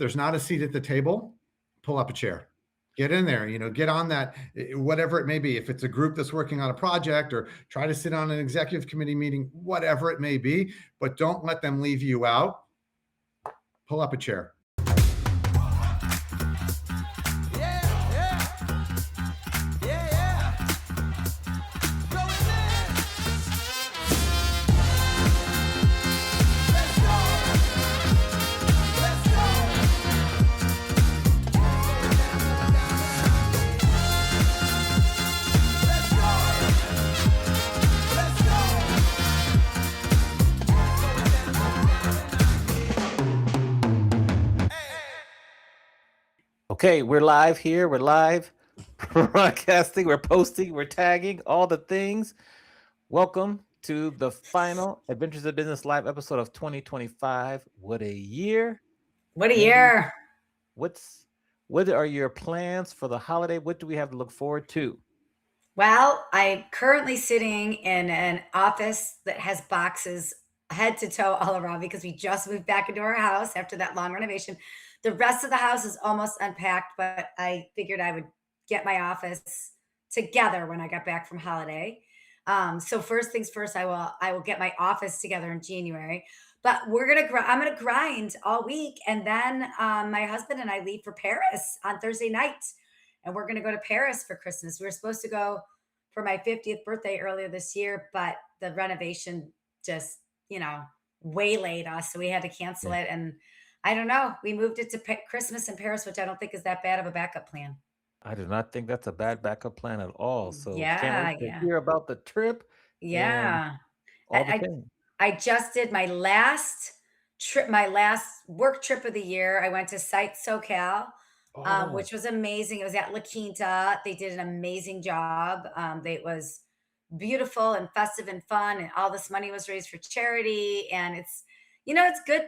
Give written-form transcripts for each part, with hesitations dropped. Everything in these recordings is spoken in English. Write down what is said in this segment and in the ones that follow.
there's not a seat at the table, pull up a chair. Get in there, get on that, whatever it may be. If it's a group that's working on a project, or try to sit on an executive committee meeting, whatever it may be, but don't let them leave you out. Pull up a chair. Okay, we're live here. We're live broadcasting. We're posting. We're tagging all the things. Welcome to the final Adventures of Business Live episode of 2025. What a year. What a year. What are your plans for the holiday? What do we have to look forward to? Well, I'm currently sitting in an office that has boxes head to toe all around because we just moved back into our house after that long renovation. The rest of the house is almost unpacked, but I figured I would get my office together when I got back from holiday. So first things first, I will get my office together in January. But I'm gonna grind all week, and then my husband and I leave for Paris on Thursday night, and we're gonna go to Paris for Christmas. We were supposed to go for my 50th birthday earlier this year, but the renovation just waylaid us, so we had to cancel it. And I don't know. We moved it to Christmas in Paris, which I don't think is that bad of a backup plan. I do not think that's a bad backup plan at all. So Yeah, can't wait to hear about the trip. yeah. All the things. I just did my last trip, my last work trip of the year. I went to Site SoCal, which was amazing. It was at La Quinta. They did an amazing job. It was beautiful and festive and fun, and all this money was raised for charity. And it's good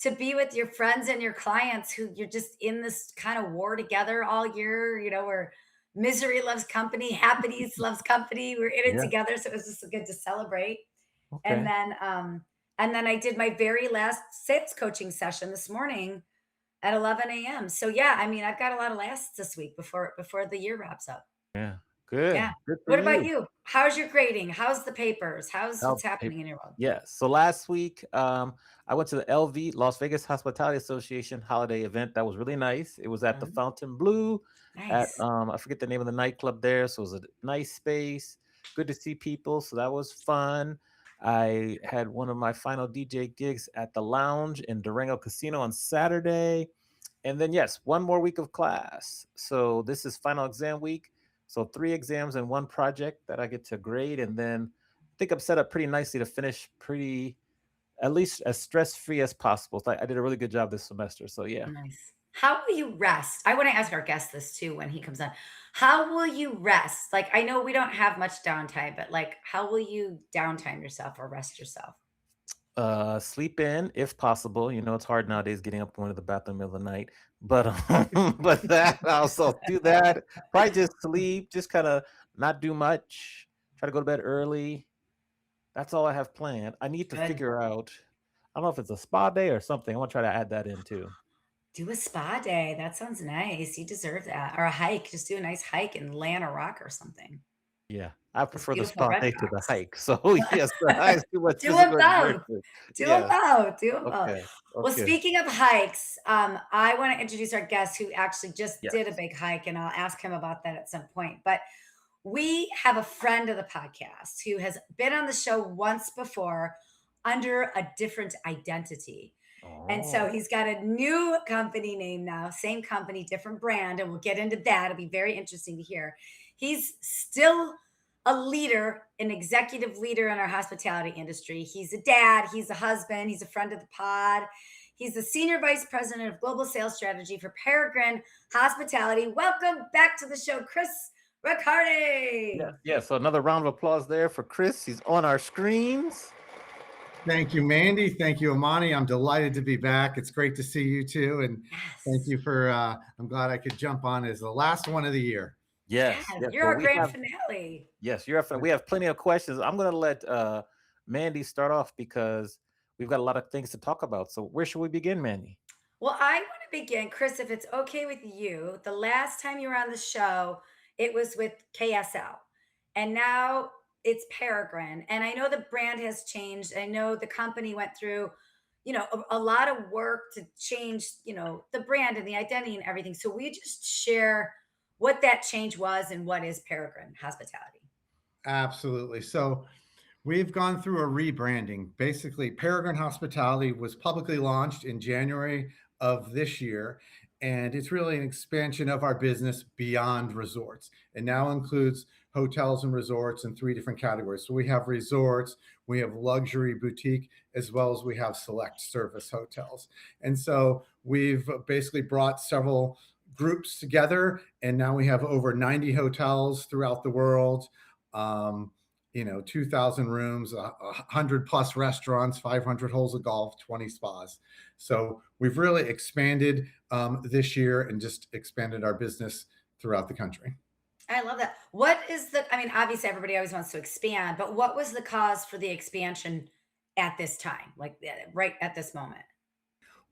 to be with your friends and your clients who you're just in this kind of war together all year, where misery loves company, happiness loves company. We're in it together. So it was just good to celebrate. Okay. And then I did my very last sales coaching session this morning at 11 a.m. So yeah, I mean, I've got a lot of lasts this week before the year wraps up. Yeah. Good. Yeah. Good for What about you? How's your grading? How's the papers? What's happening in your world? Yes. So last week, I went to the LV, Las Vegas Hospitality Association holiday event. That was really nice. It was at the Fontainebleau at Nice. I forget the name of the nightclub there. So it was a nice space. Good to see people. So that was fun. I had one of my final DJ gigs at the lounge in Durango Casino on Saturday. And then yes, one more week of class. So this is final exam week. So 3 exams and 1 project that I get to grade. And then I think I'm set up pretty nicely to finish at least as stress-free as possible. So I did a really good job this semester. So yeah. Nice. How will you rest? I want to ask our guest this too when he comes on. How will you rest? Like, I know we don't have much downtime, but like, how will you downtime yourself or rest yourself? Sleep in if possible. It's hard nowadays getting up, going to the bathroom in the middle of the night. But but that also do that. Probably just sleep, just kind of not do much. Try to go to bed early. That's all I have planned. I need to figure out. I don't know if it's a spa day or something. I want to try to add that in too. Do a spa day. That sounds nice. You deserve that. Or a hike. Just do a nice hike and lay on a rock or something. Yeah, I prefer the beautiful spa red day to the rocks. hike. So yes, I do what Do them both. Do them Yeah. both. Do them both. Okay. Well, Okay. speaking of hikes, I want to introduce our guest who actually just Yes. did a big hike, and I'll ask him about that at some point. But we have a friend of the podcast who has been on the show once before under a different identity. And so Oh, he's got a new company name now, same company, different brand, and we'll get into that. It'll be very interesting to hear. He's still a leader, an executive leader in our hospitality industry. He's a dad, he's a husband, he's a friend of the pod. He's the senior vice president of global sales strategy for Peregrine Hospitality. Welcome back to the show, Chris Riccardi. yeah. So another round of applause there for Chris. He's on our screens. Thank you, Mandy. Thank you, Amani. I'm delighted to be back. It's great to see you too. And thank you for, I'm glad I could jump on as the last one of the year. Yes. You're our grand finale. Yes, we have plenty of questions. I'm going to let Mandy start off because we've got a lot of things to talk about. So where should we begin, Mandy? Well, I want to begin, Chris, if it's okay with you. The last time you were on the show, it was with KSL, and now it's Peregrine. And I know the brand has changed. I know the company went through, a lot of work to change, the brand and the identity and everything. So we just share what that change was and what is Peregrine Hospitality. Absolutely. So we've gone through a rebranding. Basically, Peregrine Hospitality was publicly launched in January of this year, and it's really an expansion of our business beyond resorts. It now includes hotels and resorts in three different categories. So we have resorts, we have luxury boutique, as well as we have select service hotels. And so we've basically brought several groups together, and now we have over 90 hotels throughout the world. Um, 2,000 rooms, 100 plus restaurants, 500 holes of golf, 20 spas. So we've really expanded this year and just expanded our business throughout the country. I love that. What is I mean, obviously everybody always wants to expand, but what was the cause for the expansion at this time? Like right at this moment?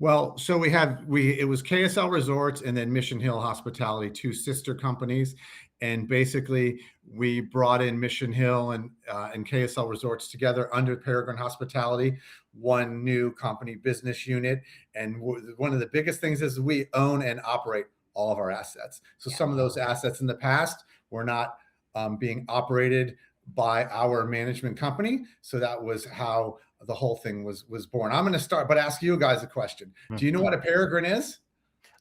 Well, so it was KSL Resorts and then Mission Hill Hospitality, two sister companies, and basically we brought in Mission Hill and KSL Resorts together under Peregrine Hospitality, one new company business unit. And one of the biggest things is we own and operate all of our assets. So Yeah. some of those assets in the past were not being operated by our management company. So that was how the whole thing was born. I'm going to start, but ask you guys a question. Do you know Mhm. what a peregrine is?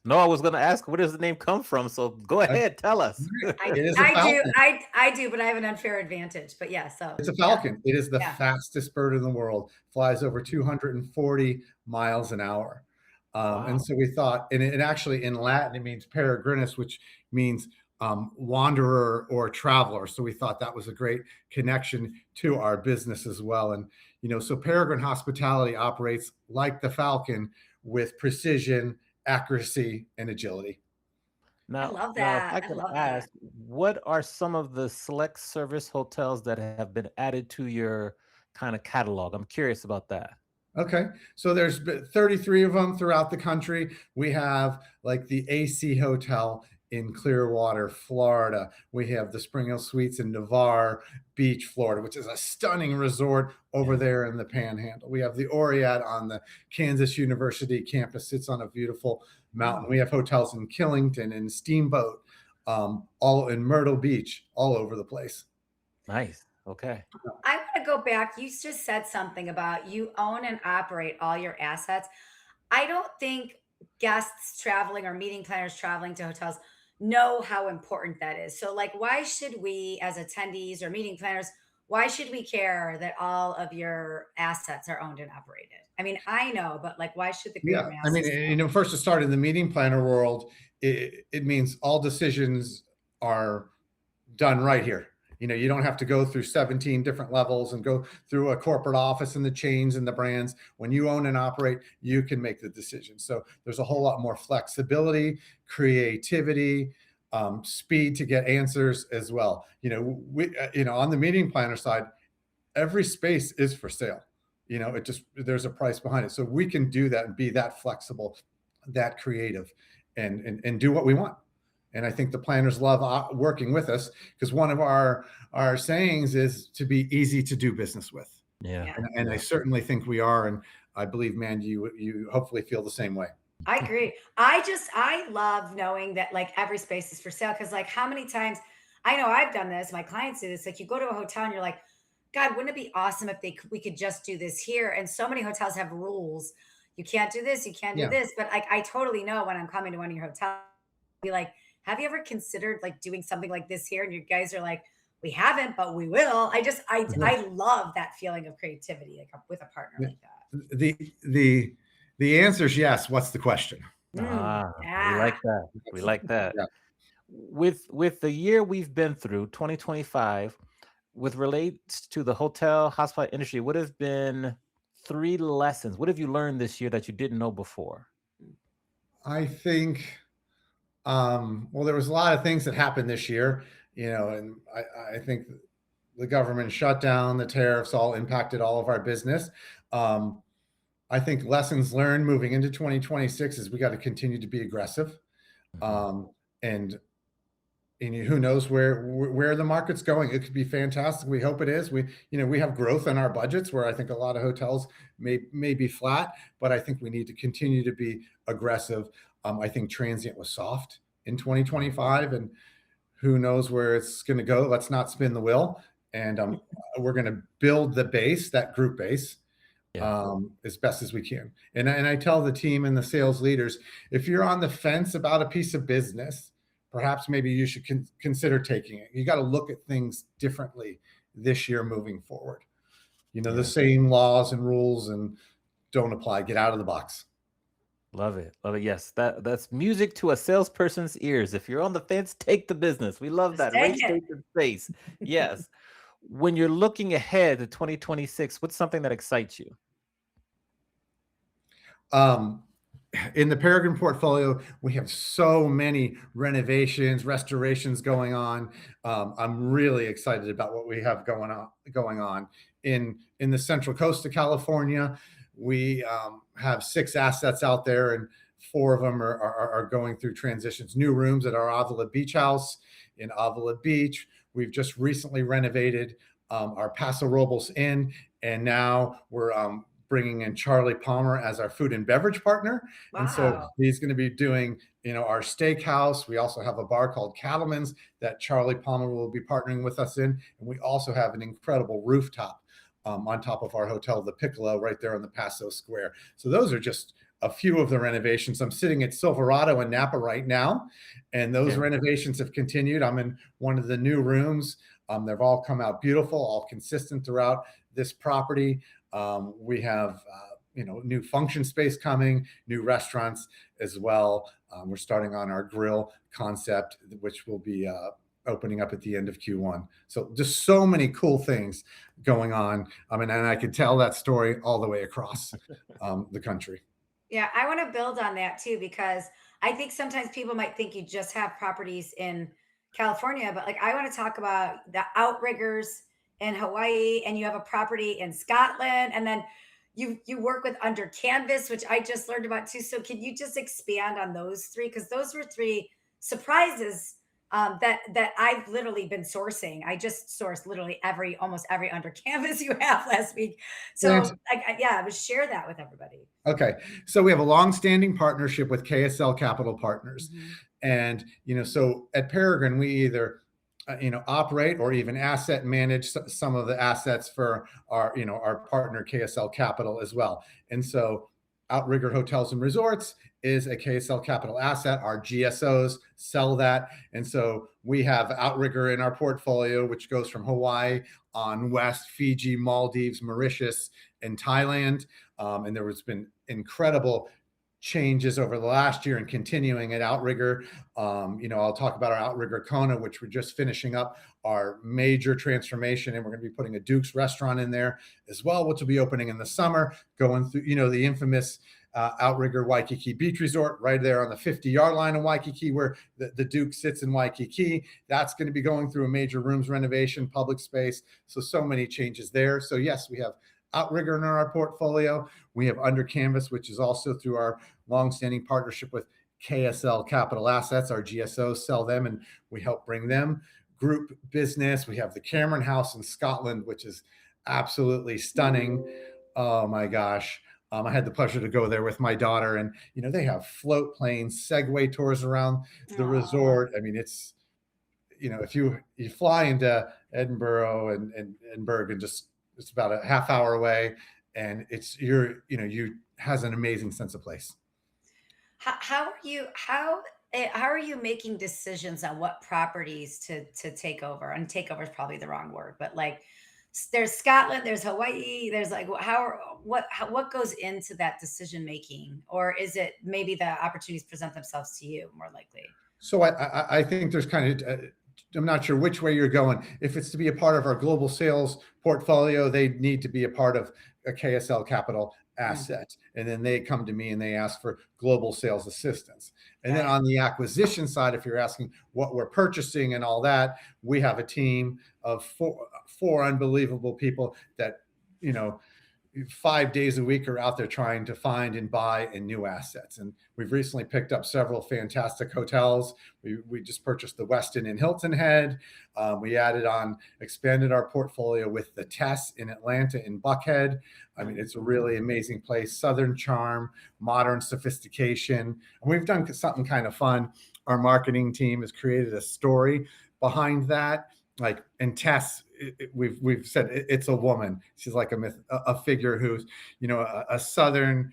No, I was going to ask, where does the name come from? So go Okay. ahead, tell us. I It is a I do falcon. I do, but I have an unfair advantage. But yeah, so It's a yeah, falcon. It is the yeah. fastest bird in the world. Flies over 240 miles an hour. And Wow. so we thought, and actually in Latin it means peregrinus, which means wanderer or traveler. So we thought that was a great connection to our business as well. And so Peregrine Hospitality operates like the falcon with precision, accuracy, and agility. I Now, love now, if that. I I could love that. ask, what are some of the select service hotels that have been added to your kind of catalog? I'm curious about that. Okay. So there's 33 of them throughout the country. We have like the AC Hotel in Clearwater, Florida. We have the Spring Hill Suites in Navarre Beach, Florida, which is a stunning resort over Yeah. there in the Panhandle. We have the Oriat on the Kansas University campus, sits on a beautiful mountain. We have hotels in Killington and Steamboat, all in Myrtle Beach, all over the place. Nice. Okay. I want to go back. You just said something about you own and operate all your assets. I don't think guests traveling or meeting planners traveling to hotels know how important that is. So, like, why should we, as attendees or meeting planners, why should we care that all of your assets are owned and operated? I mean, I know, but like, why should the greater Yeah, I mean, masses know? first to start in the meeting planner world, it means all decisions are done right here. You don't have to go through 17 different levels and go through a corporate office and the chains and the brands. When you own and operate, you can make the decision. So there's a whole lot more flexibility, creativity, speed to get answers as well. On the meeting planner side, every space is for sale. It just there's a price behind it. So we can do that and be that flexible, that creative, and do what we want. And I think the planners love working with us because one of our sayings is to be easy to do business with. Yeah. Yeah. And I certainly think we are. And I believe, man, you hopefully feel the same way. I agree. I love knowing that like every space is for sale because like how many times I know I've done this, my clients do this. Like you go to a hotel and you're like, God, wouldn't it be awesome if we could just do this here? And so many hotels have rules. You can't do this, you can't do Yeah. this. But like I totally know when I'm coming to one of your hotels, be like, have you ever considered like doing something like this here? And you guys are like, we haven't, but we will. I love that feeling of creativity like with a partner Yeah. like that. The answer is yes. What's the question? We Yeah. like that. We like that. Yeah. With the year we've been through, 2025, with relates to the hotel hospitality industry, what have been three lessons? What have you learned this year that you didn't know before? I think, well, there was a lot of things that happened this year, and I think the government shutdown, the tariffs all impacted all of our business. Um, I think lessons learned moving into 2026 is we got to continue to be aggressive. Mhm. Um, and who knows where the market's going. It could be fantastic. We hope it is. We have growth in our budgets where I think a lot of hotels may be flat, but I think we need to continue to be aggressive. I think transient was soft in 2025, and who knows where it's going to go. Let's not spin the wheel, and we're going to build the base, that group base, Yeah. as best as we can. And I tell the team and the sales leaders, if you're on the fence about a piece of business, perhaps maybe you should consider taking it. You got to look at things differently this year moving forward. The Yeah. same laws and rules and don't apply. Get out of the box. Love it. Love it. Yes. That's music to a salesperson's ears. If you're on the fence, take the business. We love Just that. take Raise it. faith in space. Yes. When you're looking ahead to 2026, what's something that excites you? Um, in the Peregrine portfolio, we have so many renovations, restorations going on. I'm really excited about what we have going on in the Central Coast of California. We have 6 assets out there, and 4 of them are going through transitions. New rooms at our Avila Beach House in Avila Beach. We've just recently renovated our Paso Robles Inn, and now we're bringing in Charlie Palmer as our food and beverage partner. And so Wow. he's going to be doing, our steakhouse. We also have a bar called Cattleman's that Charlie Palmer will be partnering with us in. And we also have an incredible rooftop on top of our hotel, the Piccolo, right there on the Paso Square. So those are just a few of the renovations. I'm sitting at Silverado in Napa right now, and those Yeah. renovations have continued. I'm in one of the new rooms. They've all come out beautiful, all consistent throughout this property. We have, new function space coming, new restaurants as well. We're starting on our grill concept, which will be opening up at the end of Q1. So just so many cool things going on. And I could tell that story all the way across the country. Yeah, I want to build on that too because I think sometimes people might think you just have properties in California, but like I want to talk about the outriggers in Hawaii, and you have a property in Scotland, and then you work with Under Canvas, which I just learned about too. So can you just expand on those 3? Because those were 3 surprises that I've literally been sourcing. I just sourced literally almost every Under Canvas you have last week. So yeah, I would share that with everybody. Okay. So we have a long-standing partnership with KSL Capital Partners. Mhm. And, so at Peregrine, we either, operate or even asset manage some of the assets for our partner KSL Capital as well. And so Outrigger Hotels and Resorts is a KSL Capital asset. Our GSOs sell that. And so we have Outrigger in our portfolio, which goes from Hawaii on west, Fiji, Maldives, Mauritius, and Thailand. And there has been incredible changes over the last year and continuing at Outrigger. I'll talk about our Outrigger Kona, which we're just finishing up our major transformation, and we're going to be putting a Duke's restaurant in there as well, which will be opening in the summer, going through, the infamous Outrigger Waikiki Beach Resort right there on the 50-yard line in Waikiki, where the Duke sits in Waikiki. That's going to be going through a major rooms renovation, public space. So many changes there. So yes, we have Outrigger in our portfolio. We have Under Canvas, which is also through our longstanding partnership with KSL Capital Assets. Our GSOs sell them, and we help bring them group business. We have the Cameron House in Scotland, which is absolutely stunning. Oh my gosh. I had the pleasure to go there with my daughter, and they have float planes, Segway tours around the Aw. resort. I mean, it's if you fly into Edinburgh and Bergen, just it's about a half hour away, and you has an amazing sense of place. How are you making decisions on what properties to take over? And takeover is probably the wrong word, but like there's Scotland, there's Hawaii, there's like what goes into that decision making, or is it maybe the opportunities present themselves to you more likely? So I think there's kind of I'm not sure which way you're going. If it's to be a part of our global sales portfolio, they need to be a part of a KSL Capital Mm, asset. And then they come to me and they ask for global sales assistance. And then got it. on the acquisition side, if you're asking what we're purchasing and all that, we have a team of four unbelievable people that, you know, 5 days a week are out there trying to find and buy in new assets. And we've recently picked up several fantastic hotels. We just purchased the Westin in Hilton Head. We expanded our portfolio with the Tess in Atlanta in Buckhead. I mean, it's a really amazing place, Southern charm, modern sophistication. And we've done something kind of fun. Our marketing team has created a story behind that. Like, and Tess, we've said it's a woman. She's like a figure who's, a Southern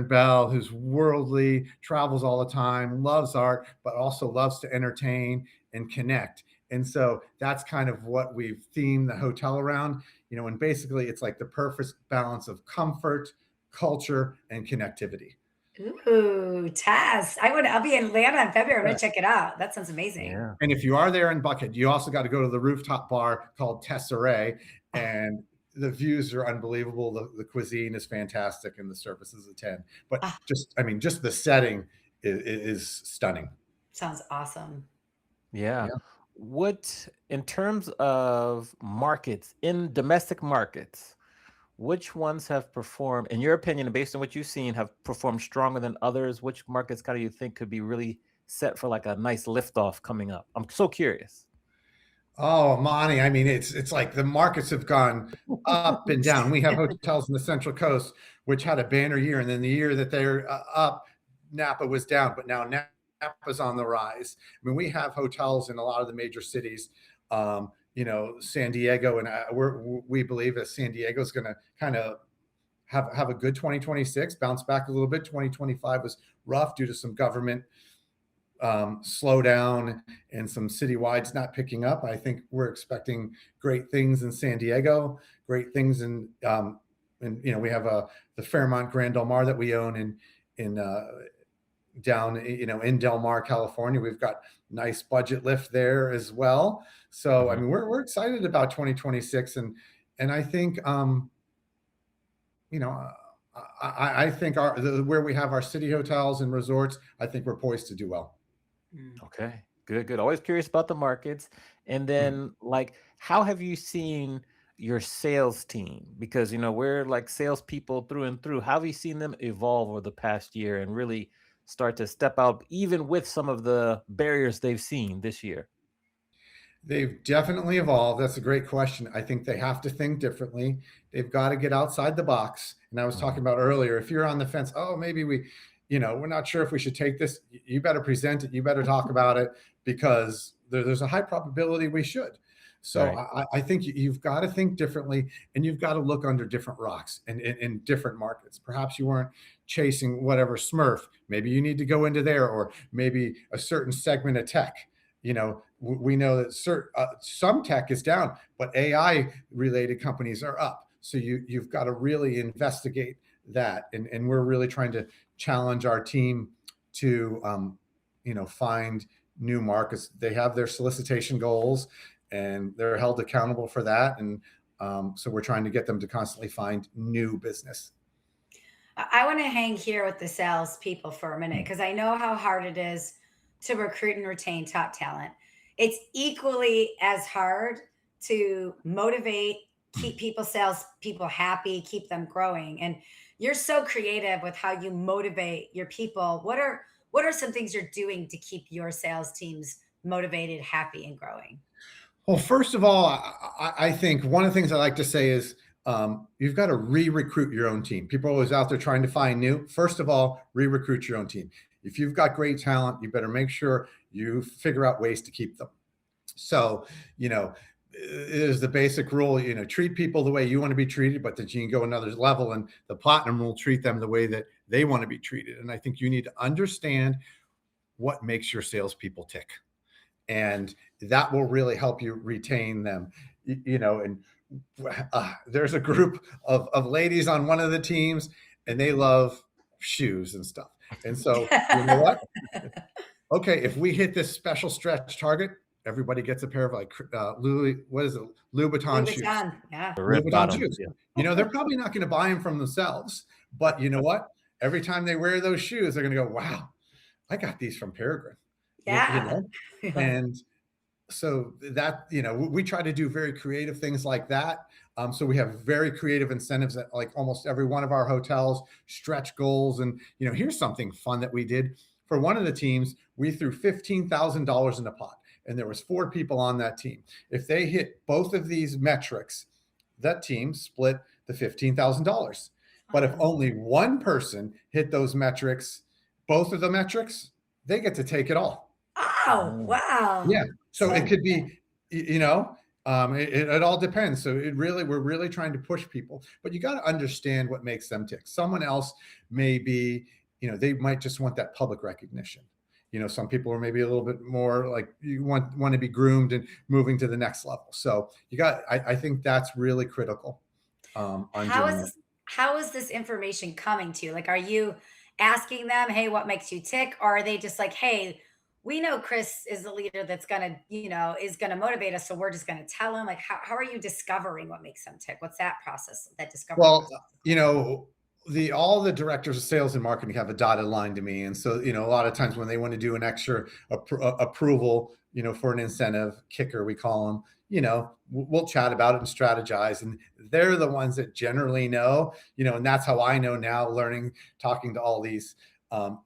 belle who's worldly, travels all the time, loves art, but also loves to entertain and connect. And so that's kind of what we've themed the hotel around, and basically it's like the perfect balance of comfort, culture, and connectivity. Ooh, Tess. I'll be in Atlanta in February. I'm gonna check it out. That sounds amazing. Yeah. And if you are there in Buckhead, you also got to go to the rooftop bar called Tesserae, and the views are unbelievable. The cuisine is fantastic, and the service is a 10. But just the setting is stunning. Sounds awesome. Yeah. What, in terms of markets, in domestic markets, which ones have performed, in your opinion, and based on what you've seen, have performed stronger than others? Which markets kind of you think could be really set for like a nice liftoff coming up? I'm so curious. Oh, Amani, I mean, it's like the markets have gone up and down. We have hotels in the Central Coast, which had a banner year, and then the year that they're up, Napa was down, but now Napa's on the rise. I mean, we have hotels in a lot of the major cities. San Diego, and we believe that San Diego is going to kind of have a good 2026, bounce back a little bit. 2025 was rough due to some government slowdown and some citywides not picking up. I think we're expecting great things in San Diego, great things we have the Fairmont Grand Del Mar that we own down in Del Mar, California. We've got nice budget lift there as well. So I mean, we're excited about 2026, and I think I think where we have our city hotels and resorts, I think we're poised to do well. Okay, good. Always curious about the markets. And then like, how have you seen your sales team? Because, we're like salespeople through and through. How have you seen them evolve over the past year and really start to step out, even with some of the barriers they've seen this year? They've definitely evolved. That's a great question. I think they have to think differently. They've got to get outside the box. And I was talking about earlier, if you're on the fence, maybe we're not sure if we should take this, you better present it. You better talk about it, because there's a high probability we should. So right. I think you've got to think differently, and you've got to look under different rocks and in different markets. Perhaps you weren't chasing whatever Smurf. Maybe you need to go into there, or maybe a certain segment of tech. We know that some tech is down, but AI related companies are up. So you've got to really investigate that. And we're really trying to challenge our team to, find new markets. They have their solicitation goals, and they're held accountable for that. And so we're trying to get them to constantly find new business. I want to hang here with the salespeople for a minute, because I know how hard it is to recruit and retain top talent. It's equally as hard to motivate, keep salespeople happy, keep them growing. And you're so creative with how you motivate your people. What are some things you're doing to keep your sales teams motivated, happy, and growing? Well, first of all, I think one of the things I like to say is you've got to re-recruit your own team. People are always out there trying to find new. First of all, re-recruit your own team. If you've got great talent, you better make sure you figure out ways to keep them. So, it is the basic rule, treat people the way you want to be treated, but that you can go another level, and the platinum will treat them the way that they want to be treated. And I think you need to understand what makes your salespeople tick. And that will really help you retain them, and there's a group of ladies on one of the teams, and they love shoes and stuff. And so, you know what? Okay, if we hit this special stretch target, everybody gets a pair of Louboutin shoes. Yeah. Louboutin shoes. Yeah. They're probably not going to buy them from themselves, but you know what? Every time they wear those shoes, they're going to go, wow, I got these from Peregrine. Yeah. And So that, we try to do very creative things like that. So we have very creative incentives at like almost every one of our hotels, stretch goals. And, here's something fun that we did for one of the teams. We threw $15,000 in the pot, and there was 4 people on that team. If they hit both of these metrics, that team split the $15,000. But if only one person hit those metrics, both of the metrics, they get to take it all. Oh, wow. Yeah. So it So could be, it all depends. So we're really trying to push people, but you got to understand what makes them tick. Someone else may be, they might just want that public recognition. Some people are maybe a little bit more like you want to be groomed and moving to the next level. So I think that's really critical. On how doing is that. this how is this information coming to you? Like, are you asking them, "Hey, what makes you tick?" Or are they just like, "Hey, we know Chris is the leader that's gonna, is gonna motivate us, so we're just gonna tell him." Like, how are you discovering what makes them tick? What's that process, that discovery Well, process? all the directors of sales and marketing have a dotted line to me, and so a lot of times when they want to do an extra approval, for an incentive kicker, we call them. We'll chat about it and strategize, and they're the ones that generally know. And that's how I know now, learning, talking to all these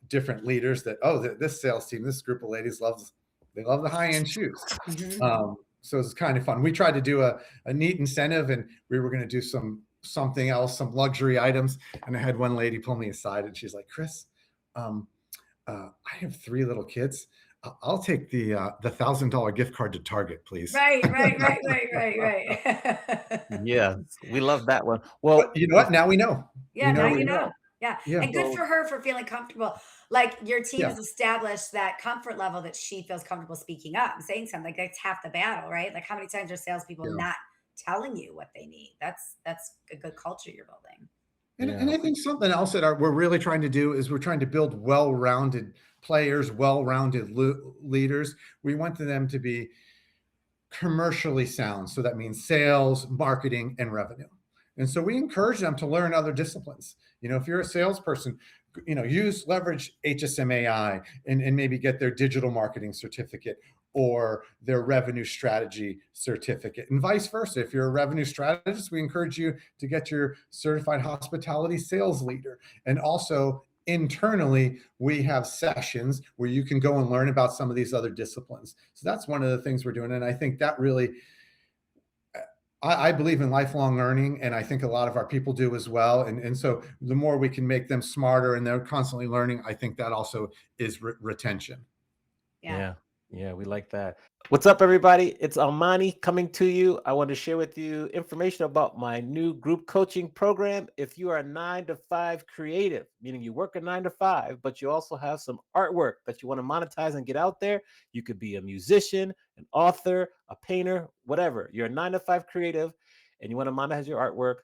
different leaders that this sales team, this group of ladies they love the high end shoes. Mhm. So it's kind of fun. We tried to do a neat incentive, and we were going to do something else, some luxury items. And I had one lady pull me aside, and she's like, "Chris, I have 3 little kids. I'll take the $1,000 gift card to Target, please." Right, right, right, right, right, right. Yeah, we love that one. But Well, you know what? Now we know. Yeah, now We you know. know. Yeah, Yeah. and good so for her for feeling comfortable. Like, your team Yeah. has established that comfort level that she feels comfortable speaking up and saying something. Like, that's half the battle, right? Like, how many times are salespeople Yeah. not telling you what they need? That's a good culture you're building. And yeah, I think something else that we're really trying to do is we're trying to build well-rounded players, well-rounded leaders. We want them to be commercially sound. So that means sales, marketing, and revenue. And so we encourage them to learn other disciplines. If you're a salesperson, leverage HSMAI and maybe get their digital marketing certificate or their revenue strategy certificate, and vice versa. If you're a revenue strategist, we encourage you to get your certified hospitality sales leader. And also, internally, we have sessions where you can go and learn about some of these other disciplines. So that's one of the things we're doing. And I think that really, I believe in lifelong learning, and I think a lot of our people do as well. And so the more we can make them smarter and they're constantly learning, I think that also is retention. Yeah. yeah, yeah, we like that. What's up, everybody? It's Amani coming to you. I want to share with you information about my new group coaching program. If you are a 9-to-5 creative, meaning you work a 9 to 5, but you also have some artwork that you want to monetize and get out there, you could be a musician, an author, a painter, whatever. You're a 9-to-5 creative and you want to monetize your artwork,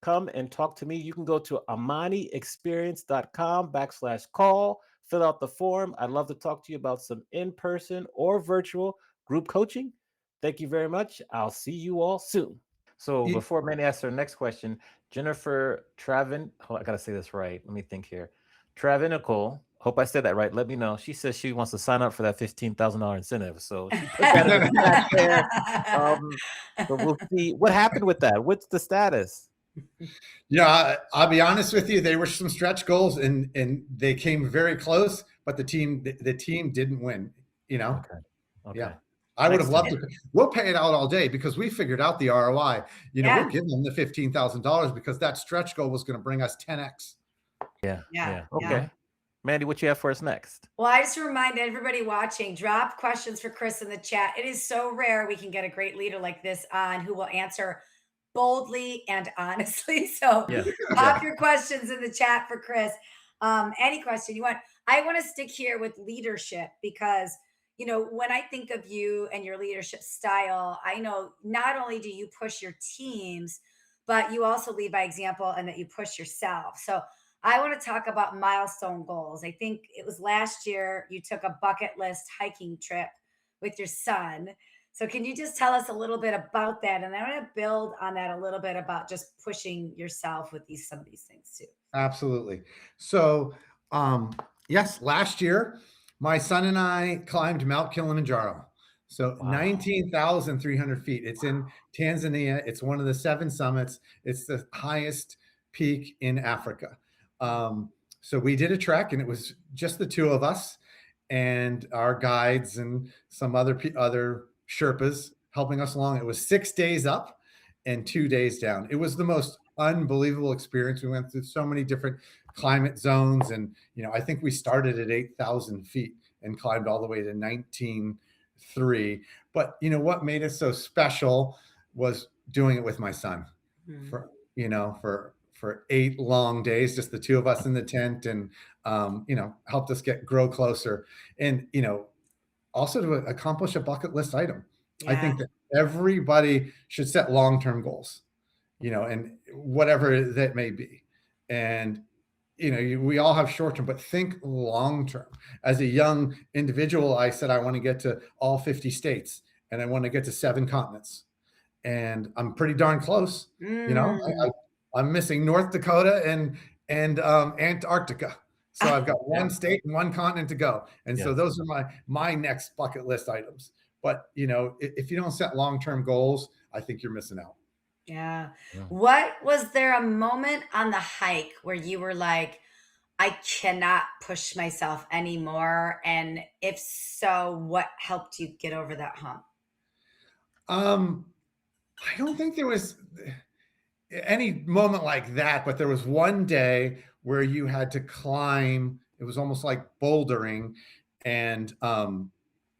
come and talk to me. You can go to amaniexperience.com/call, fill out the form. I'd love to talk to you about some in-person or virtual group coaching. Thank you very much. I'll see you all soon. So You- before Manny asks her next question, Jennifer Travin, I gotta say this right. Let me think here. Travinical, hope I said that right. Let me know. She says she wants to sign up for that $15,000 incentive. So she put that in the chat there. Um, so we'll see what happened with that. What's the status? I'll be honest with you. They were some stretch goals, and they came very close, but the team didn't win. Okay. Yeah. Okay. I would have Next loved time. to. We'll pay it out all day because we figured out the ROI. We'll Yeah, give them the $15,000 because that stretch goal was going to bring us 10x. Yeah. yeah, Yeah. yeah. Okay. Mandy, what you have for us next? Well, I just remind everybody watching, drop questions for Chris in the chat. It is so rare we can get a great leader like this on who will answer boldly and honestly. So Yeah. Yeah. pop your questions in the chat for Chris. Any question you want. I want to stick here with leadership because, when I think of you and your leadership style, I know not only do you push your teams, but you also lead by example and that you push yourself. So I want to talk about milestone goals. I think it was last year you took a bucket list hiking trip with your son. So can you just tell us a little bit about that? And I want to build on that a little bit about just pushing yourself with some of these things too. Absolutely. So, yes, last year, my son and I climbed Mount Kilimanjaro. So Wow. 19,300 feet. It's in Tanzania. It's one of the 7 summits. It's the highest peak in Africa. So we did a trek, and it was just the 2 of us and our guides and some other Sherpas helping us along. It was 6 days up and 2 days down. It was the most unbelievable experience. We went through so many different climate zones, and I think we started at 8,000 feet and climbed all the way to 19,300. But what made it so special was doing it with my son Mm. for 8 long days, just the 2 of us in the tent, and helped us grow closer, and also to accomplish a bucket list item. I Yeah. think that everybody should set long-term goals, and whatever that may be. And we all have short term, but think long term. As a young individual, I said I want to get to all 50 states, and I want to get to 7 continents, and I'm pretty darn close. Mm. I'm missing North Dakota and Antarctica. So I've got one state and one continent to go. And so Yes. those are my next bucket list items. But if you don't set long-term goals, I think you're missing out. Yeah. Yeah. Was there a moment on the hike where you were like, I cannot push myself anymore? And if so, what helped you get over that hump? I don't think there was any moment like that, but there was one day where you had to climb. It was almost like bouldering, and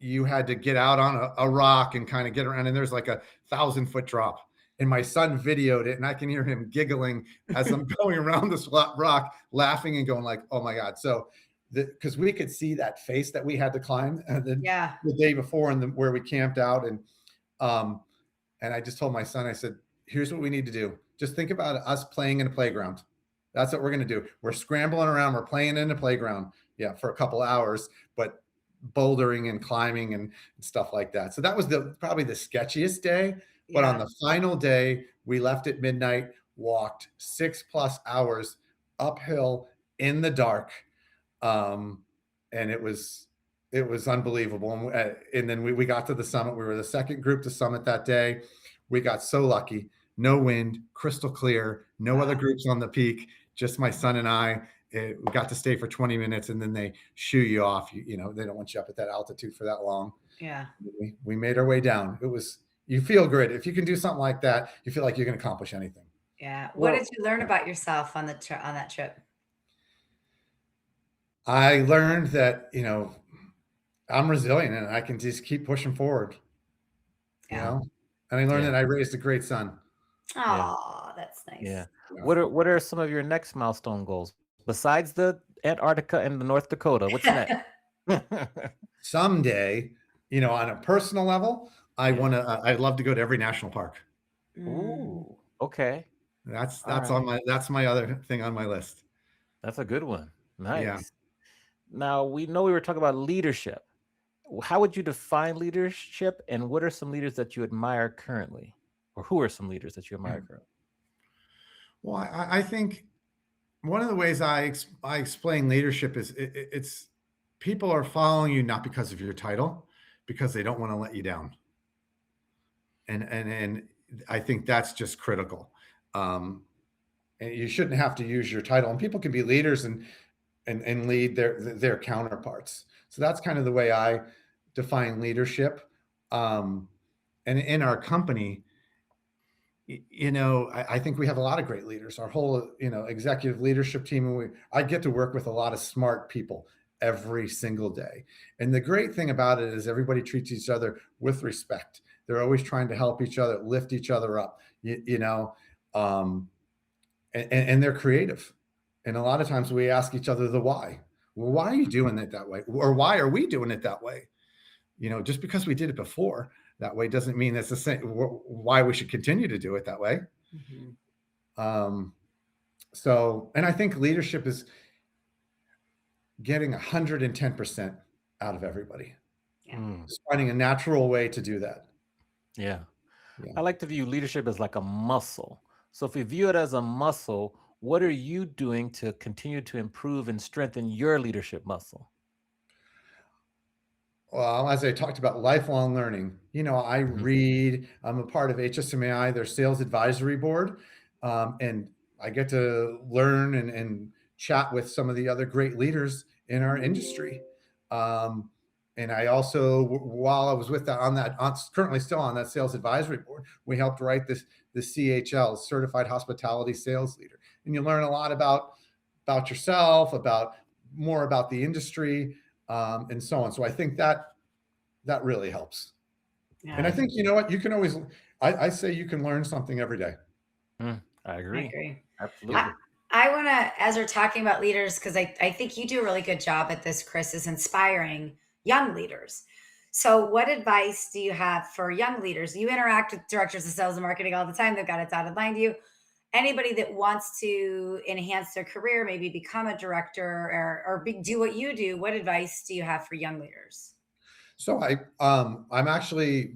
you had to get out on a rock and kind of get around. And there's like a 1,000-foot drop. And my son videoed it, and I can hear him giggling as I'm going around this rock, laughing and going like, "Oh my God!" So, because we could see that face that we had to climb Yeah. the day before, and where we camped out, and I just told my son, I said, "Here's what we need to do. Just think about us playing in a playground. That's what we're going to do. We're scrambling around. We're playing in a playground, for a couple hours, but bouldering and climbing and stuff like that." So that was probably the sketchiest day. But on the final day, we left at midnight, walked 6+ hours uphill in the dark, and it was unbelievable. And then we got to the summit. We were the second group to summit that day. We got so lucky. No wind, crystal clear, no other groups on the peak, just my son and I. We got to stay for 20 minutes, and then they shoo you off. They don't want you up at that altitude for that long. Yeah. We made our way down. You feel good. If you can do something like that, you feel like you can accomplish anything. Yeah. What did you learn about yourself on that trip? I learned that, I'm resilient, and I can just keep pushing forward, Yeah. and I learned that I raised a great son. Oh, that's nice. Yeah. What are some of your next milestone goals besides the Antarctica and the North Dakota? What's next? Someday, on a personal level, I'd love to go to every national park. Ooh, okay. That's right. that's my other thing on my list. That's a good one. Nice. Yeah. Now, we know we were talking about leadership. How would you define leadership, and what are some leaders that you admire currently? Or who are some leaders that you admire currently? Well, I think one of the ways I explain leadership is it's people are following you not because of your title, because they don't want to let you down. And I think that's just critical. And you shouldn't have to use your title, and people can be leaders and lead their counterparts. So that's kind of the way I define leadership. And in our company, I think we have a lot of great leaders. Our whole, executive leadership team, and I get to work with a lot of smart people every single day. And the great thing about it is everybody treats each other with respect. They're always trying to help each other, lift each other up, and they're creative. And a lot of times we ask each other the why. Well, why are you doing it that way? Or why are we doing it that way? Just because we did it before that way doesn't mean that's the same why we should continue to do it that way. Mm-hmm. And I think leadership is getting 110% out of everybody. Yeah. Just finding a natural way to do that. Yeah. I like to view leadership as like a muscle. So if we view it as a muscle, what are you doing to continue to improve and strengthen your leadership muscle? Well, as I talked about lifelong learning, I Mhm. read, I'm a part of HSMAI, their sales advisory board. And I get to learn and chat with some of the other great leaders in our industry. Um, and I also, while I was with that, currently still on that sales advisory board, we helped write the CHL, Certified Hospitality Sales Leader. And you learn a lot about yourself, about more about the industry, and so on. So I think that really helps. And I Yeah, think, you know what, you can always, I say you can learn something every day. I I agree. agree. Yeah. I, Absolutely. I want to, as we're talking about leaders, because I think you do a really good job at this, Chris, is inspiring young leaders. So, what advice do you have for young leaders? You interact with directors of sales and marketing all the time. They've got a dotted line to you. Anybody that wants to enhance their career, maybe become a director or do what you do, what advice do you have for young leaders? So I'm actually,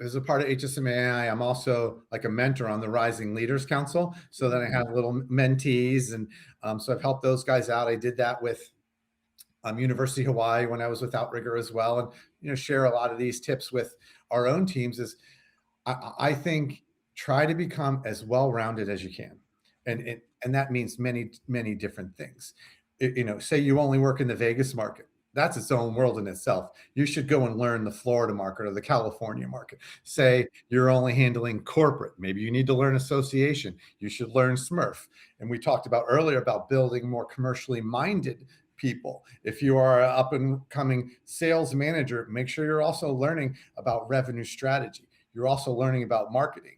as a part of HSMAI, I'm also like a mentor on the Rising Leaders Council. So that I have little mentees, and so I've helped those guys out. I did that with University of Hawaii when I was with Outrigger as well, and share a lot of these tips with our own teams. Is I think try to become as well rounded as you can, and that means many different things. Say you only work in the Vegas market. That's its own world in itself. You should go and learn the Florida market or the California market. Say you're only handling corporate. Maybe you need to learn association. You should learn Smurf. And we talked about earlier about building more commercially minded people. If you are an up and coming sales manager, make sure you're also learning about revenue strategy. You're also learning about marketing,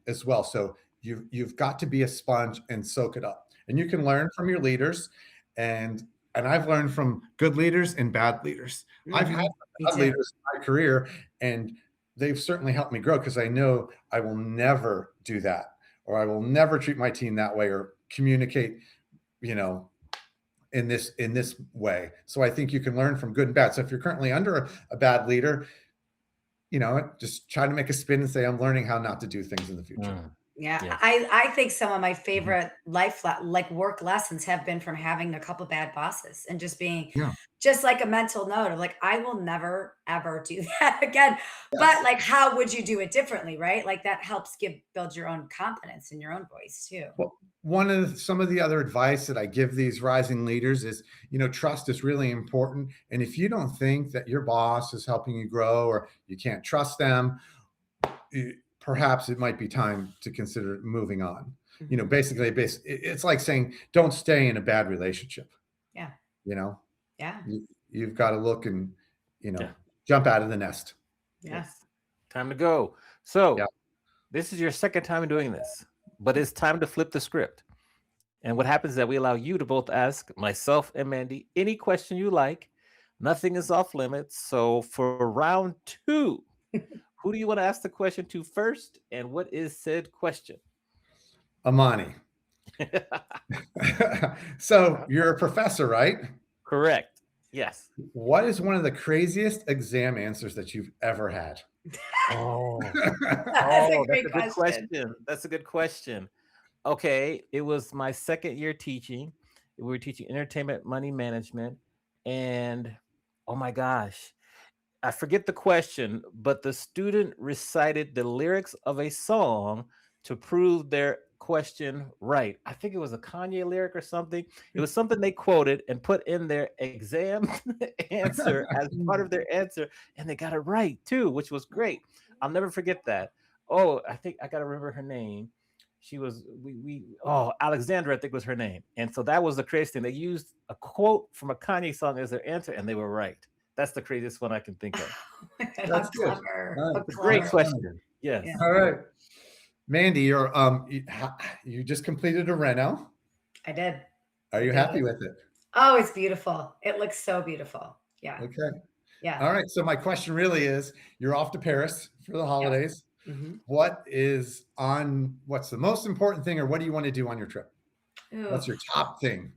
as well. So you've got to be a sponge and soak it up. And you can learn from your leaders, and I've learned from good leaders and bad leaders. I've had Me bad too. leaders in my career, and they've certainly helped me grow, because I know I will never do that, or I will never treat my team that way, or communicate, you know, in this way. So I think you can learn from good and bad. So if you're currently under a bad leader, just try to make a spin and say, I'm learning how not to do things in the future. Mm. Yeah, Yes. I think some of my Mhm. favorite like work lessons have been from having a couple bad bosses and just being Yeah. just like a mental note of like, I will never ever do that again. But Yes. like, how would you do it differently, right? Like that helps build your own confidence in your own voice too. Well, some of the other advice that I give these rising leaders is, trust is really important. And if you don't think that your boss is helping you grow, or you can't trust them, perhaps it might be time to consider moving on. Mhm. Basically, it's like saying, don't stay in a bad relationship. Yeah, You know, yeah, you've got to look and, Yeah. jump out of the nest. yeah. Yes. Time to go. Yeah. So this is your second time doing this, but it's time to flip the script. And what happens is that we allow you to both ask myself and Mandy any question you like. Nothing is off limits. So for round two, who do you want to ask the question to first? And what is said question? Amani. So you're a professor, right? Correct. Yes. What is one of the craziest exam answers that you've ever had? Oh, That's a oh, that's great a good question. question. That's a good question. Okay, it was my second year teaching. We were teaching entertainment money management, and oh my gosh, I forget the question, but the student recited the lyrics of a song to prove their question right. I think it was a Kanye lyric or something. It was something they quoted and put in their exam answer as part of their answer, and they got it right too, which was great. I'll never forget that. Oh, I think I got to remember her name. She was Alexandra, I think was her name. And so that was the craziest thing. They used a quote from a Kanye song as their answer, and they were right. That's the craziest one I can think of. How That's good. clever. All How right. It's a great clever. question. Yeah. Yes. All right. Mandy, you just completed a reno. I did. Are I you did. happy with it? Oh, it's beautiful. It looks so beautiful. Yeah. Okay. Yeah. All right. So my question really is, you're off to Paris for the Yeah. holidays. Mhm. What's the most important thing, or what do you want to do on your trip? Ooh. What's your top thing?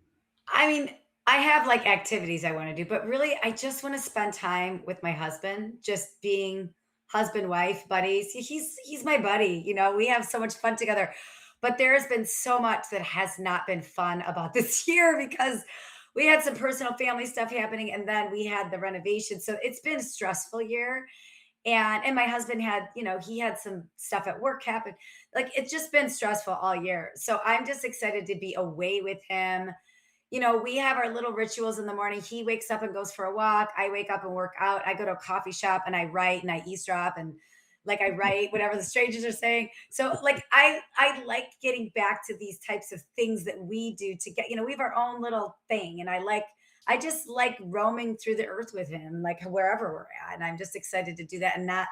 I mean, I have like activities I want to do, but really I just want to spend time with my husband, just being husband wife buddies. He's my buddy, we have so much fun together. But there has been so much that has not been fun about this year because we had some personal family stuff happening, and then we had the renovation. So it's been a stressful year. And my husband had, he had some stuff at work happen. Like it's just been stressful all year. So I'm just excited to be away with him. We have our little rituals in the morning. He wakes up and goes for a walk. I wake up and work out. I go to a coffee shop and I write and I eavesdrop and like I write whatever the strangers are saying. So like I like getting back to these types of things that we do to get, we have our own little thing. And I just like roaming through the earth with him, like wherever we're at. And I'm just excited to do that and not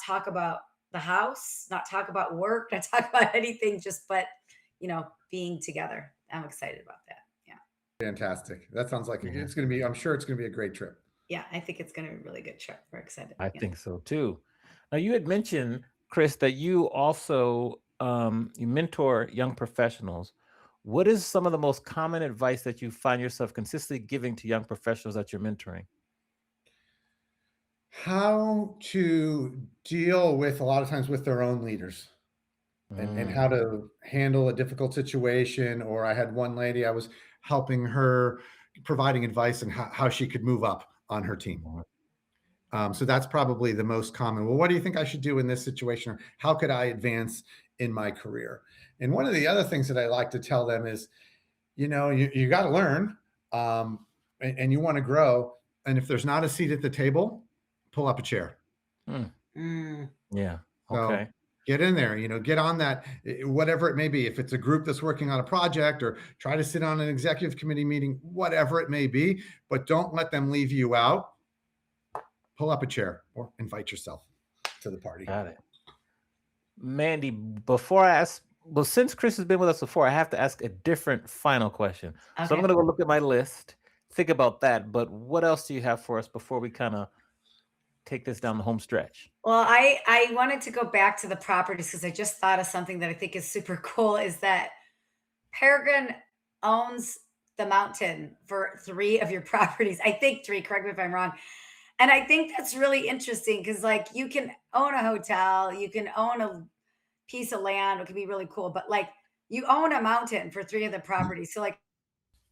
talk about the house, not talk about work, not talk about anything, but being together. I'm excited about that. Yeah. Fantastic. That sounds like Yeah. it's going to be, I'm sure it's going to be a great trip. Yeah, I think it's going to be a really good trip. We're excited. I Yeah. think so too. Now, you had mentioned, Chris, that you also you mentor young professionals. What is some of the most common advice that you find yourself consistently giving to young professionals that you're mentoring? How to deal with a lot of times with their own leaders and how Mm, to handle a difficult situation. Or I had one lady, I was helping her, providing advice on how she could move up on her team. mhm. So that's probably the most common. Well, what do you think I should do in this situation? Or how could I advance in my career? And one of the other things that I like to tell them is, you got to learn, and you want to grow. And if there's not a seat at the table, pull up a chair. Mm, Mm. yeah. So Okay. get in there, get on that, whatever it may be. If it's a group that's working on a project, or try to sit on an executive committee meeting, whatever it may be, but don't let them leave you out. Pull up a chair or invite yourself to the party. Got it. Mandy, before I ask, well, since Chris has been with us before, I have to ask a different final question. So I'm Okay. going to go look at my list, think about that. But what else do you have for us before we kind of take this down the home stretch? Well, I wanted to go back to the properties because I just thought of something that I think is super cool is that Peregrine owns the mountain for 3 of your properties. I think 3, correct me if I'm wrong. And I think that's really interesting because like you can own a hotel, you can own a piece of land, it could be really cool, but like you own a mountain for 3 of the properties. So like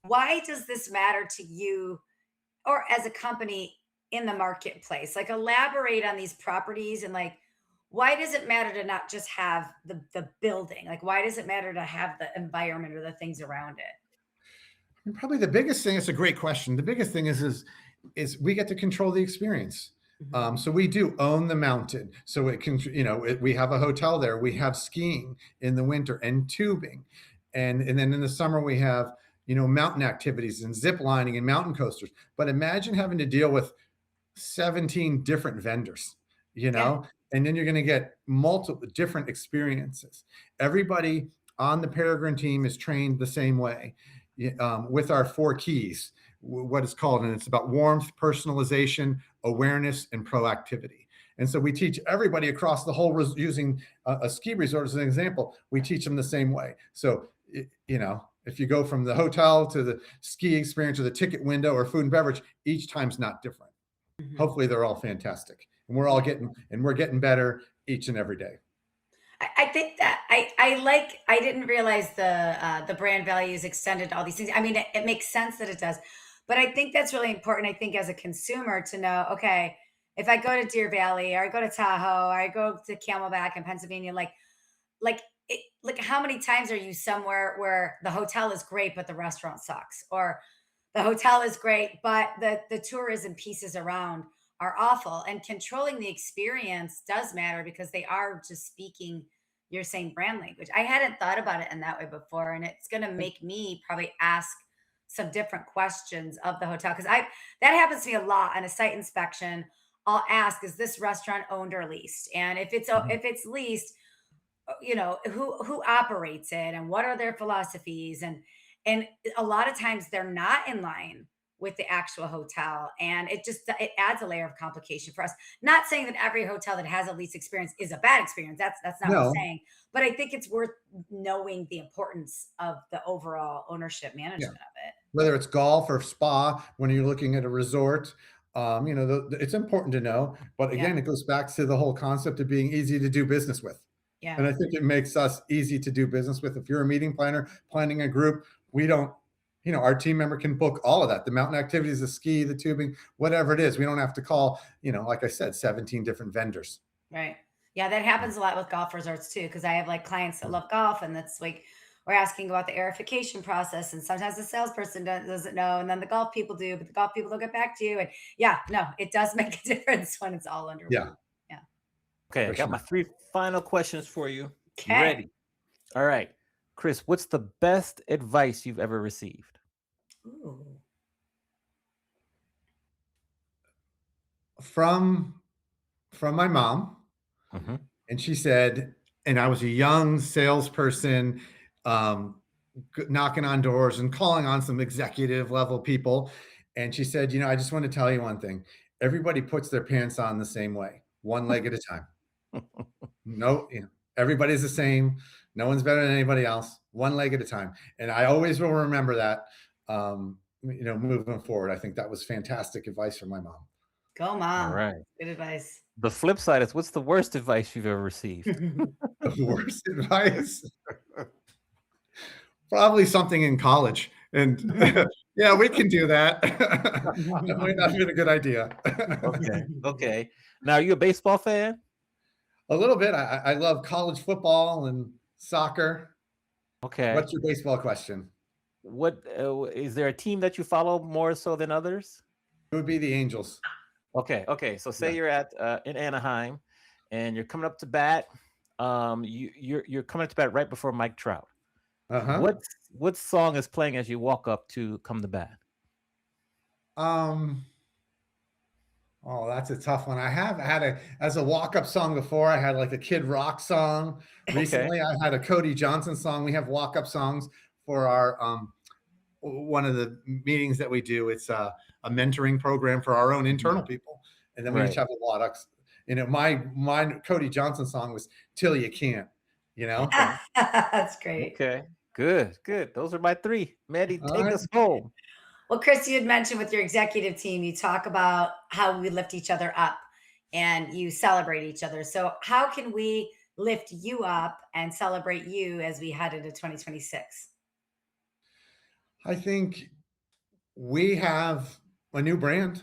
why does this matter to you or as a company in the marketplace? Like elaborate on these properties and like why does it matter to not just have the building? Like why does it matter to have the environment or the things around it? And probably the biggest thing, it's a great question. The biggest thing is we get to control the experience. Mhm. So we do own the mountain. So it can, we have a hotel there. We have skiing in the winter and tubing. And then in the summer we have, mountain activities and zip lining and mountain coasters. But imagine having to deal with 17 different vendors, Yeah. and then you're going to get multiple different experiences. Everybody on the Peregrine team is trained the same way, with our 4 keys, what it's called. And it's about warmth, personalization, awareness, and proactivity. And so we teach everybody across the whole, using a ski resort as an example, we teach them the same way. So, if you go from the hotel to the ski experience or the ticket window or food and beverage, each time's not different. Mhm. Hopefully they're all fantastic, and we're getting better each and every day. I think that I didn't realize the brand values extended to all these things. I mean, it makes sense that it does, but I think that's really important. I think as a consumer to know, okay, if I go to Deer Valley or I go to Tahoe or I go to Camelback in Pennsylvania, like how many times are you somewhere where the hotel is great but the restaurant sucks, or the hotel is great but the tourism pieces around are awful, and controlling the experience does matter because they are just speaking your same brand language. I hadn't thought about it in that way before, and it's going to make me probably ask some different questions of the hotel because I that happens to me a lot on a site inspection. I'll ask, is this restaurant owned or leased? And Mhm. if it's leased, who operates it and what are their philosophies, and a lot of times they're not in line with the actual hotel, and it adds a layer of complication for us. Not saying that every hotel that has a lease experience is a bad experience. That's not what I'm No, saying, but I think it's worth knowing the importance of the overall ownership yeah, management of it. whether it's golf or spa, when you're looking at a resort, it's important to know. But Yeah. again, it goes back to the whole concept of being easy to do business with. Yeah. And I think it makes us easy to do business with. If you're a meeting planner planning a group, we don't our team member can book all of that, the mountain activities, the ski, the tubing, whatever it is. We don't have to call, like I said, 17 different vendors. Right. Yeah, that happens a lot with golf resorts too, because I have like clients that love golf, and that's like we're asking about the aerification process, and sometimes the salesperson doesn't know, and then the golf people do, but the golf people don't get back to you. And yeah, no, it does make a difference when it's all under Yeah, one. Yeah. Okay, I for got sure. my 3 final questions for you. You Okay. ready? All right. Chris, what's the best advice you've ever received? Ooh. From my mom, Mm-hmm. and she said, and I was a young salesperson, um, knocking on doors and calling on some executive level people. And she said, I just want to tell you one thing. Everybody puts their pants on the same way, one leg at a time. No, everybody's the same. No one's better than anybody else, one leg at a time. And I always will remember that, moving forward. I think that was fantastic advice from my mom. Go, All mom. right. Good advice. The flip side is, what's the worst advice you've ever received? The worst advice? Probably something in college. And yeah, we can do that. That might not have been a good idea. Okay. Okay. Now, are you a baseball fan? A little bit. I love college football and soccer. Okay. What's your baseball question? What is there a team that you follow more so than others? It would be the Angels. Okay. Okay. So say Yeah. you're at in Anaheim, and you're coming up to bat. You're coming up to bat right before Mike Trout. Uh-huh. What song is playing as you walk up to come to bat? Oh, that's a tough one. I have had as a walk-up song before. I had like a Kid Rock song. Okay. Recently, I had a Cody Johnson song. We have walk-up songs for our one of the meetings that we do. It's a mentoring program for our own internal people, and then we each Right. have a lot of. My Cody Johnson song was "Till You Can't." Okay. That's great. Okay. Good. Good. Those are my 3. Mandi, All take right. us home. Well, Chris, you had mentioned with your executive team, you talk about how we lift each other up and you celebrate each other. So, how can we lift you up and celebrate you as we head into 2026? I think we have a new brand,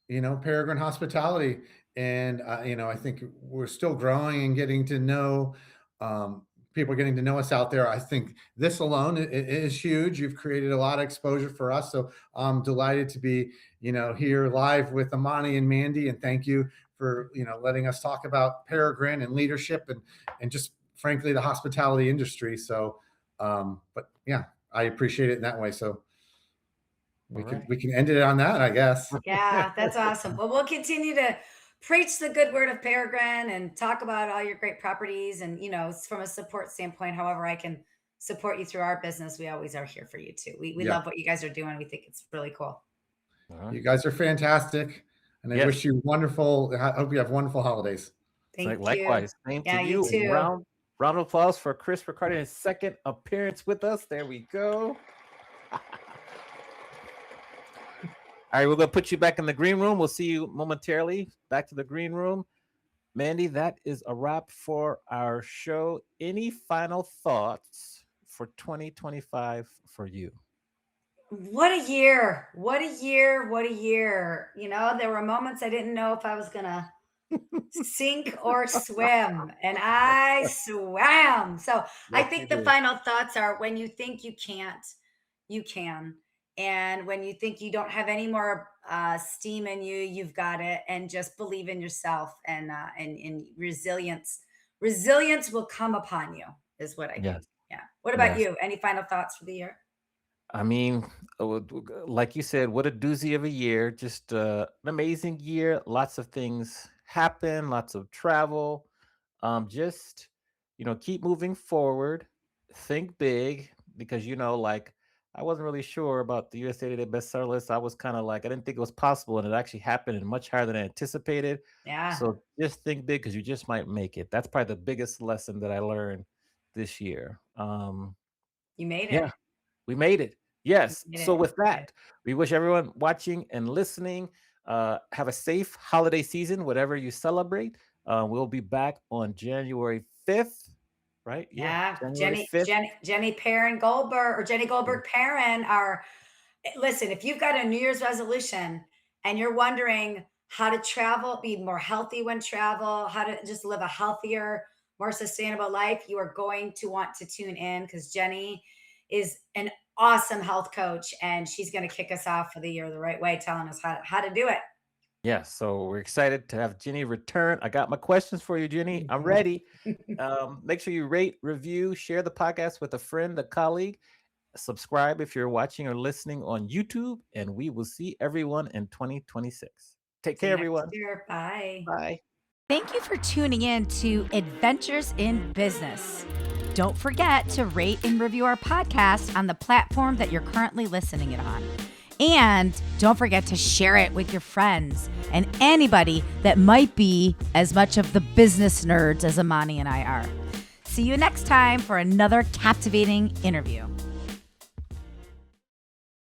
Peregrine Hospitality, and I think we're still growing and getting to know um, people, are getting to know us out there. I think this alone is huge. You've created a lot of exposure for us, so I'm delighted to be, here live with Amani and Mandi, and thank you for letting us talk about Peregrine and leadership and just frankly the hospitality industry. So, but yeah, I appreciate it in that way. So. All right. We can end it on that, I guess. Yeah, that's awesome. Well, we'll continue to preach the good word of Peregrine and talk about all your great properties. And, from a support standpoint, however I can support you through our business, we always are here for you too. We Yeah, love what you guys are doing. We think it's really cool. All right. you guys are fantastic, and I Yes. wish you wonderful. I hope you have wonderful holidays. Thank you. Likewise. Same Yeah, to you you. too. Round of applause for Chris Riccardi, his second appearance with us. There we go. All right, we're going to put you back in the green room. We'll see you momentarily. Back to the green room. Mandi, that is a wrap for our show. Any final thoughts for 2025 for you? What a year. What a year. What a year. There were moments I didn't know if I was going to sink or swim, and I swam. So I Yes, think you the did. final thoughts are when you think you can't, you can. And when you think you don't have any more steam in you, you've got it. And just believe in yourself and resilience. Resilience will come upon you, is what I think. Yes. Yeah. What about Yes. you? Any final thoughts for the year? I mean, like you said, what a doozy of a year. Just an amazing year. Lots of things happen, lots of travel. Just, keep moving forward. Think big because, like, I wasn't really sure about the USA Today bestseller list. I was kind of like, I didn't think it was possible. And it actually happened and much higher than I anticipated. Yeah. So just think big because you just might make it. That's probably the biggest lesson that I learned this year. You made it. Yeah. We made it. Yes. You made So it. with that, we wish everyone watching and listening have a safe holiday season, whatever you celebrate. We'll be back on January 5th, right? Yeah, January 5th. Jenny Perrin Goldberg, or Jenny Goldberg Perrin, our Listen, if you've got a New Year's resolution and you're wondering how to travel, be more healthy when travel, how to just live a healthier, more sustainable life, you are going to want to tune in because Jenny is an awesome health coach and she's going to kick us off for the year the right way, telling us how to do it. Yeah, so we're excited to have Jenny return. I got my questions for you, Jenny. I'm ready. Make sure you rate, review, share the podcast with a friend, a colleague. Subscribe if you're watching or listening on YouTube, and we will see everyone in 2026. Take See care, you everyone. next year. Bye. Bye. Thank you for tuning in to Adventures in Business. Don't forget to rate and review our podcast on the platform that you're currently listening it on. And don't forget to share it with your friends and anybody that might be as much of the business nerds as Amani and I are. See you next time for another captivating interview.